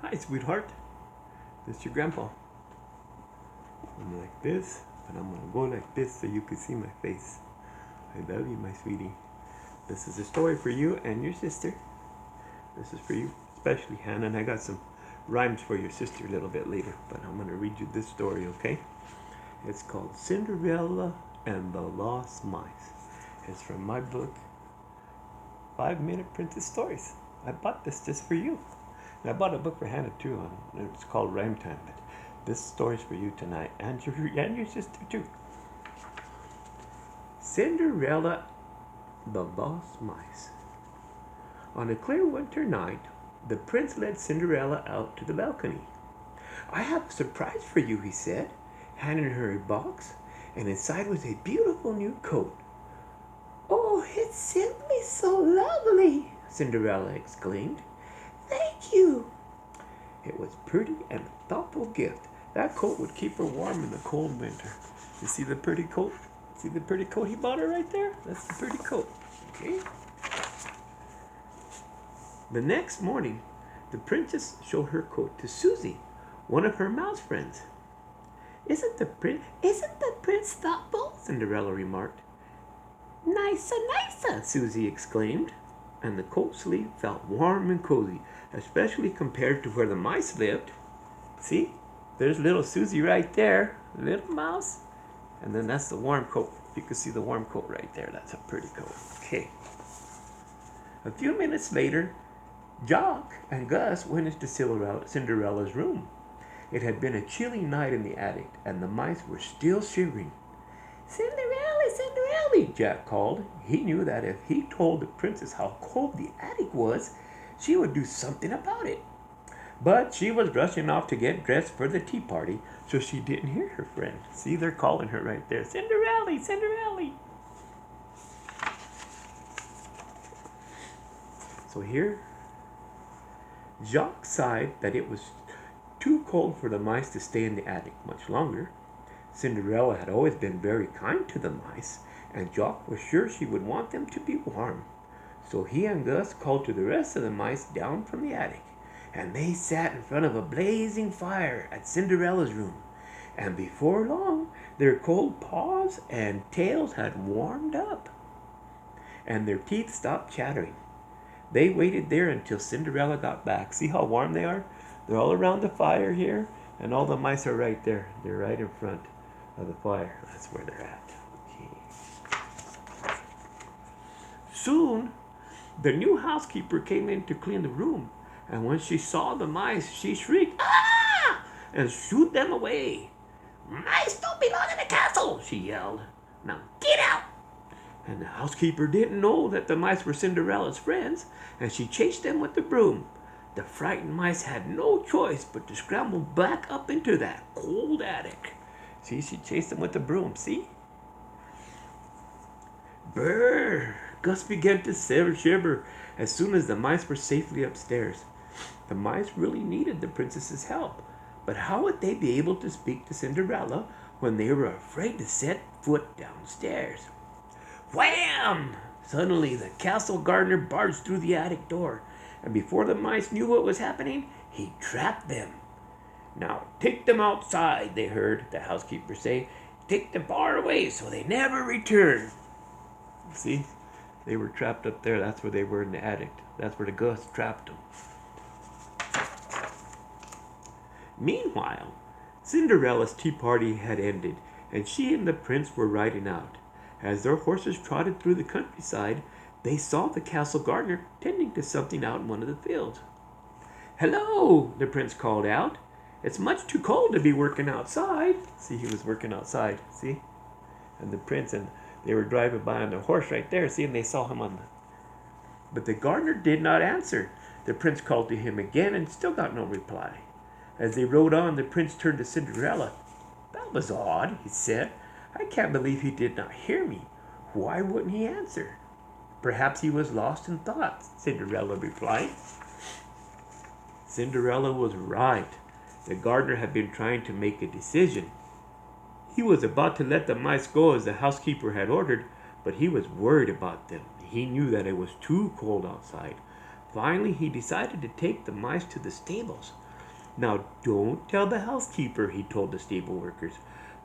Hi, sweetheart. This is your grandpa. I'm like this, but I'm gonna go like this so you can see my face. I love you, my sweetie. This is a story for you and your sister. This is for you, especially Hannah, and I got some rhymes for your sister a little bit later, but I'm gonna read you this story, okay? It's called Cinderella and the Lost Mice. It's from my book, 5 Minute Princess Stories. I bought this just for you. And I bought a book for Hannah too. It's called Rhyme Time, but this story's for you tonight, and your sister too. Cinderella, the Lost Mice. On a clear winter night, the prince led Cinderella out to the balcony. I have a surprise for you, he said, handing her a box, and inside was a beautiful new coat. Oh, it's simply so lovely, Cinderella exclaimed. Thank you. It was pretty and a thoughtful gift. That coat would keep her warm in the cold winter. You see the pretty coat? See the pretty coat he bought her right there? That's the pretty coat. Okay? The next morning, the princess showed her coat to Susie, one of her mouse friends. Isn't the prince thoughtful? Cinderella remarked. Nicer, nicer, Susie exclaimed, and the coat sleeve felt warm and cozy, especially compared to where the mice lived. See? There's little Susie right there, little mouse. And then that's the warm coat. You can see the warm coat right there. That's a pretty coat. Okay. A few minutes later, Jock and Gus went into Cinderella's room. It had been a chilly night in the attic, and the mice were still shivering. Cinderella, Cinderella, Jack called. He knew that if he told the princess how cold the attic was, she would do something about it. But she was rushing off to get dressed for the tea party, so she didn't hear her friend. See, they're calling her right there. Cinderella, Cinderella. So here, Jacques sighed that it was too cold for the mice to stay in the attic much longer. Cinderella had always been very kind to the mice, and Jock was sure she would want them to be warm. So he and Gus called to the rest of the mice down from the attic, and they sat in front of a blazing fire at Cinderella's room. And before long, their cold paws and tails had warmed up, and their teeth stopped chattering. They waited there until Cinderella got back. See how warm they are? They're all around the fire here, and all the mice are right there. They're right in front of the fire. That's where they're at. Okay. Soon, the new housekeeper came in to clean the room, and when she saw the mice, she shrieked, "Ah!" and shooed them away. Mice don't belong in the castle, she yelled. Now get out! And the housekeeper didn't know that the mice were Cinderella's friends, and she chased them with the broom. The frightened mice had no choice but to scramble back up into that cold attic. See, she chased them with the broom, see? Brrr! Gus began to shiver as soon as the mice were safely upstairs. The mice really needed the princess's help, but how would they be able to speak to Cinderella when they were afraid to set foot downstairs? Wham! Suddenly the castle gardener barged through the attic door, and before the mice knew what was happening, he trapped them. Now take them outside, they heard the housekeeper say. Take them far away so they never return. See, they were trapped up there. That's where they were in the attic. That's where the Gus trapped them. Meanwhile, Cinderella's tea party had ended, and she and the prince were riding out. As their horses trotted through the countryside, they saw the castle gardener tending to something out in one of the fields. Hello, the prince called out. It's much too cold to be working outside. See, he was working outside, see? And the prince, and they were driving by on their horse right there, see, and they saw him on the... But the gardener did not answer. The prince called to him again and still got no reply. As they rode on, the prince turned to Cinderella. That was odd, he said. I can't believe he did not hear me. Why wouldn't he answer? Perhaps he was lost in thought, Cinderella replied. Cinderella was right. The gardener had been trying to make a decision. He was about to let the mice go as the housekeeper had ordered, but he was worried about them. He knew that it was too cold outside. Finally, he decided to take the mice to the stables. Now, don't tell the housekeeper, he told the stable workers.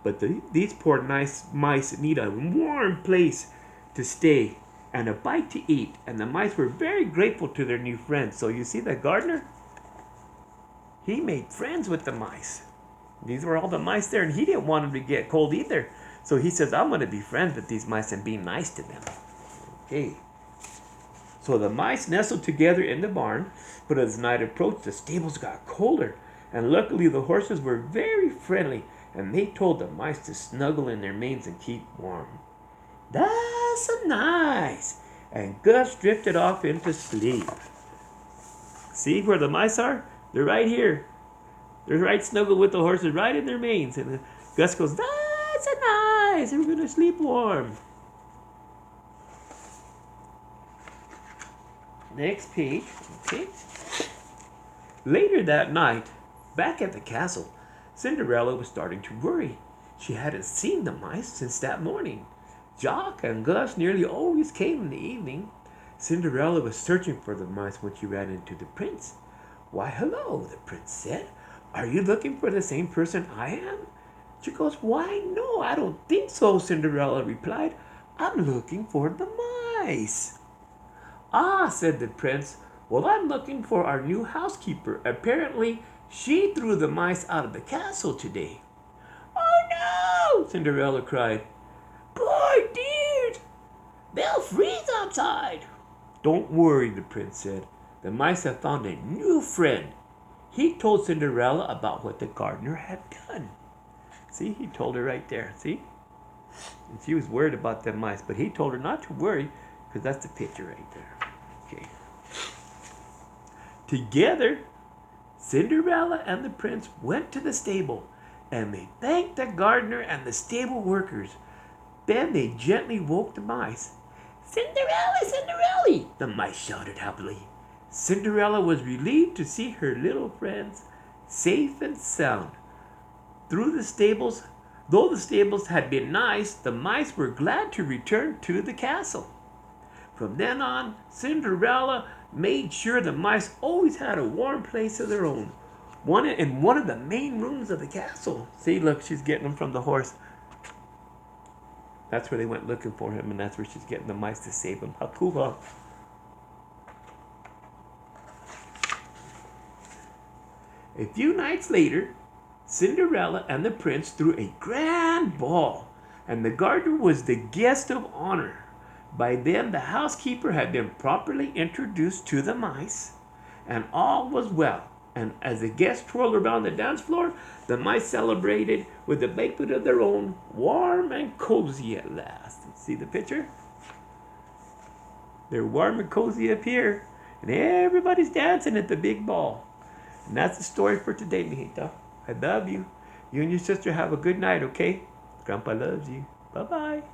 But these poor nice mice need a warm place to stay and a bite to eat. And the mice were very grateful to their new friends. So you see the gardener? He made friends with the mice. These were all the mice there, and he didn't want them to get cold either. So he says, I'm going to be friends with these mice and be nice to them. Okay. So the mice nestled together in the barn, but as night approached, the stables got colder. And luckily the horses were very friendly, and they told the mice to snuggle in their manes and keep warm. That's so nice. And Gus drifted off into sleep. See where the mice are? They're right here. They're right snuggled with the horses, right in their manes. And Gus goes, that's so nice. We're going to sleep warm. Next page. Okay. Later that night, back at the castle, Cinderella was starting to worry. She hadn't seen the mice since that morning. Jock and Gus nearly always came in the evening. Cinderella was searching for the mice when she ran into the prince. Why, hello, the prince said. Are you looking for the same person I am? She goes, why, no, I don't think so, Cinderella replied. I'm looking for the mice. Ah, said the prince. Well, I'm looking for our new housekeeper. Apparently, she threw the mice out of the castle today. Oh, no, Cinderella cried. Poor dears, they'll freeze outside. Don't worry, the prince said. The mice have found a new friend. He told Cinderella about what the gardener had done. See, he told her right there, see? And she was worried about the mice, but he told her not to worry, because that's the picture right there. Okay. Together, Cinderella and the prince went to the stable, and they thanked the gardener and the stable workers. Then they gently woke the mice. Cinderella, Cinderella! The mice shouted happily. Cinderella was relieved to see her little friends safe and sound. Though the stables had been nice, the mice were glad to return to the castle. From then on, Cinderella made sure the mice always had a warm place of their own, in one of the main rooms of the castle. See, look, she's getting them from the horse. That's where they went looking for him, and that's where she's getting the mice to save him. How cool, huh? A few nights later, Cinderella and the prince threw a grand ball, and the gardener was the guest of honor. By then, the housekeeper had been properly introduced to the mice, and all was well. And as the guests twirled around the dance floor, the mice celebrated with a banquet of their own, warm and cozy at last. See the picture? They're warm and cozy up here, and everybody's dancing at the big ball. And that's the story for today, mijita. I love you. You and your sister have a good night, okay? Grandpa loves you. Bye-bye.